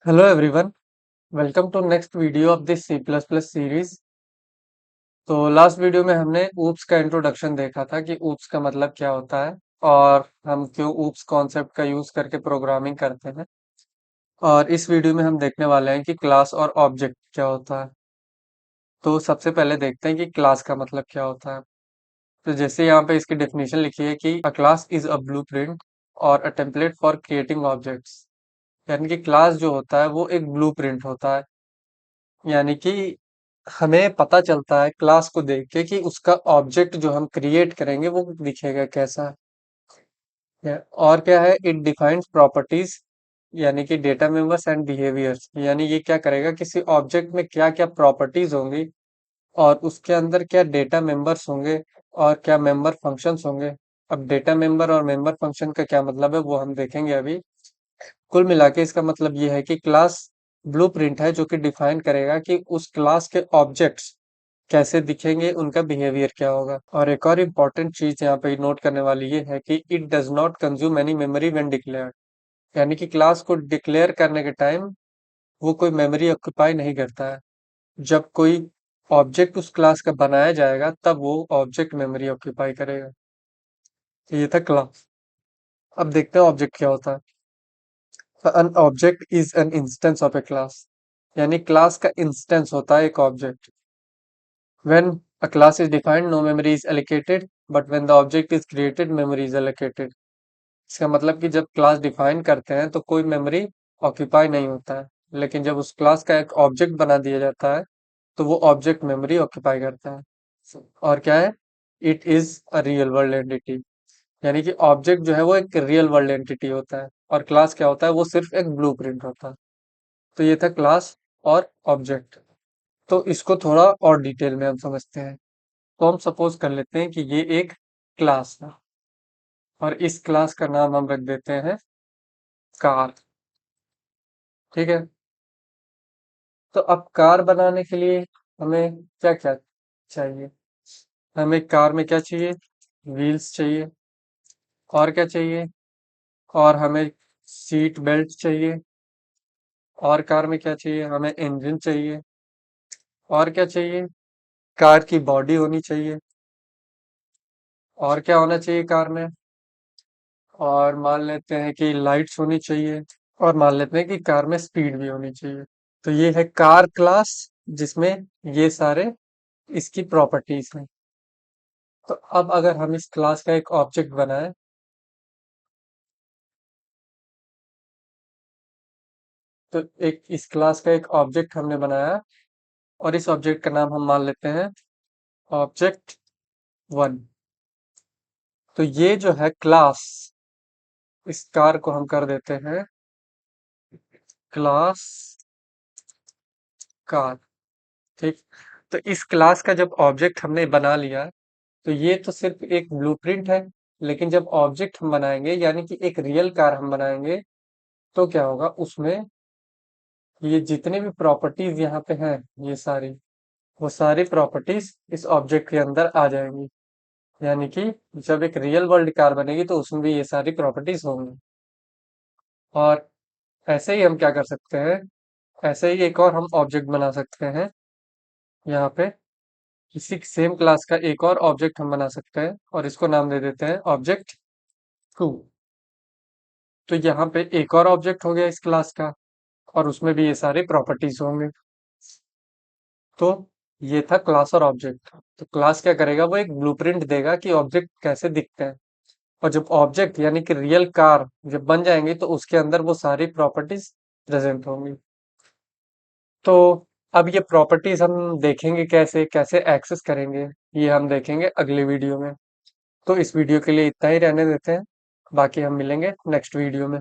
Hello everyone, welcome to next video of this C++ series। तो last video में हमने oops का introduction देखा था कि ऊप्स का मतलब क्या होता है और हम क्यों ऊप्स कॉन्सेप्ट का यूज करके प्रोग्रामिंग करते हैं। और इस वीडियो में हम देखने वाले हैं कि क्लास और ऑब्जेक्ट क्या होता है। तो सबसे पहले देखते हैं कि क्लास का मतलब क्या होता है। तो जैसे यहाँ पे इसकी डेफिनेशन लिखी है कि a class is a blueprint और a template for creating objects. यानी कि क्लास जो होता है वो एक ब्लूप्रिंट होता है। यानी कि हमें पता चलता है क्लास को देख के कि उसका ऑब्जेक्ट जो हम क्रिएट करेंगे वो दिखेगा कैसा है। और क्या है, इट डिफाइंस प्रॉपर्टीज यानी कि डेटा मेंबर्स एंड बिहेवियर्स। यानी ये क्या करेगा, किसी ऑब्जेक्ट में क्या क्या प्रॉपर्टीज होंगी और उसके अंदर क्या डेटा मेंबर्स होंगे और क्या मेंबर फंक्शंस होंगे। अब डेटा मेंबर और मेंबर फंक्शन का क्या मतलब है वो हम देखेंगे अभी। कुल मिला के इसका मतलब ये है कि क्लास ब्लूप्रिंट है जो कि डिफाइन करेगा कि उस क्लास के ऑब्जेक्ट्स कैसे दिखेंगे, उनका बिहेवियर क्या होगा। और एक और इम्पोर्टेंट चीज यहाँ पे नोट करने वाली ये है कि it does not consume any memory when declared. यानी कि क्लास को डिक्लेयर करने के टाइम वो कोई मेमोरी ऑक्यूपाई नहीं करता है। जब कोई ऑब्जेक्ट उस क्लास का बनाया जाएगा तब वो ऑब्जेक्ट मेमोरी ऑक्यूपाई करेगा। तो ये था क्लास। अब देखते हैं ऑब्जेक्ट क्या होता है। An object is an instance of a class। यानी क्लास का इंस्टेंस होता है एक object. When a class is defined, no memory is allocated, but when the object is created, memory is allocated। इसका मतलब कि जब क्लास डिफाइन करते हैं तो कोई मेमोरी ऑक्यूपाई नहीं होता है, लेकिन जब उस क्लास का एक ऑब्जेक्ट बना दिया जाता है तो वो ऑब्जेक्ट मेमोरी ऑक्यूपाई करता है। और क्या है, it is a real world entity. यानी कि ऑब्जेक्ट जो है वो एक रियल वर्ल्ड एंटिटी होता है और क्लास क्या होता है, वो सिर्फ एक ब्लूप्रिंट होता है। तो ये था क्लास और ऑब्जेक्ट। तो इसको थोड़ा और डिटेल में हम समझते हैं। तो हम सपोज कर लेते हैं कि ये एक क्लास है और इस क्लास का नाम हम रख देते हैं कार। ठीक है। तो अब कार बनाने के लिए हमें क्या क्या चाहिए। हमें कार में क्या चाहिए, व्हील्स चाहिए। और क्या चाहिए, और हमें सीट बेल्ट चाहिए। और कार में क्या चाहिए, हमें इंजन चाहिए। और क्या चाहिए, कार की बॉडी होनी चाहिए। और क्या होना चाहिए कार में, और मान लेते हैं कि लाइट्स होनी चाहिए। और मान लेते हैं कि कार में स्पीड भी होनी चाहिए। तो ये है कार क्लास जिसमें ये सारे इसकी प्रॉपर्टीज हैं। तो अब अगर हम इस क्लास का एक ऑब्जेक्ट बनाएं, तो एक इस क्लास का एक ऑब्जेक्ट हमने बनाया और इस ऑब्जेक्ट का नाम हम मान लेते हैं ऑब्जेक्ट वन। तो ये जो है क्लास, इस कार को हम कर देते हैं क्लास कार। ठीक। तो इस क्लास का जब ऑब्जेक्ट हमने बना लिया तो ये तो सिर्फ एक ब्लूप्रिंट है। लेकिन जब ऑब्जेक्ट हम बनाएंगे यानी कि एक रियल कार हम बनाएंगे तो क्या होगा, उसमें ये जितने भी प्रॉपर्टीज यहाँ पे हैं, ये सारी वो सारी प्रॉपर्टीज इस ऑब्जेक्ट के अंदर आ जाएंगी। यानी कि जब एक रियल वर्ल्ड कार बनेगी तो उसमें भी ये सारी प्रॉपर्टीज होंगी। और ऐसे ही हम क्या कर सकते हैं, ऐसे ही एक और हम ऑब्जेक्ट बना सकते हैं। यहाँ पे इसी सेम क्लास का एक और ऑब्जेक्ट हम बना सकते हैं और इसको नाम दे देते हैं ऑब्जेक्ट टू। तो यहाँ पे एक और ऑब्जेक्ट हो गया इस क्लास का और उसमें भी ये सारे प्रॉपर्टीज होंगे। तो ये था क्लास और ऑब्जेक्ट। तो क्लास क्या करेगा, वो एक ब्लूप्रिंट देगा कि ऑब्जेक्ट कैसे दिखते हैं। और जब ऑब्जेक्ट यानी कि रियल कार जब बन जाएंगे तो उसके अंदर वो सारी प्रॉपर्टीज प्रेजेंट होंगी। तो अब ये प्रॉपर्टीज हम देखेंगे कैसे कैसे एक्सेस करेंगे, ये हम देखेंगे अगले वीडियो में। तो इस वीडियो के लिए इतना ही रहने देते हैं, बाकी हम मिलेंगे नेक्स्ट वीडियो में।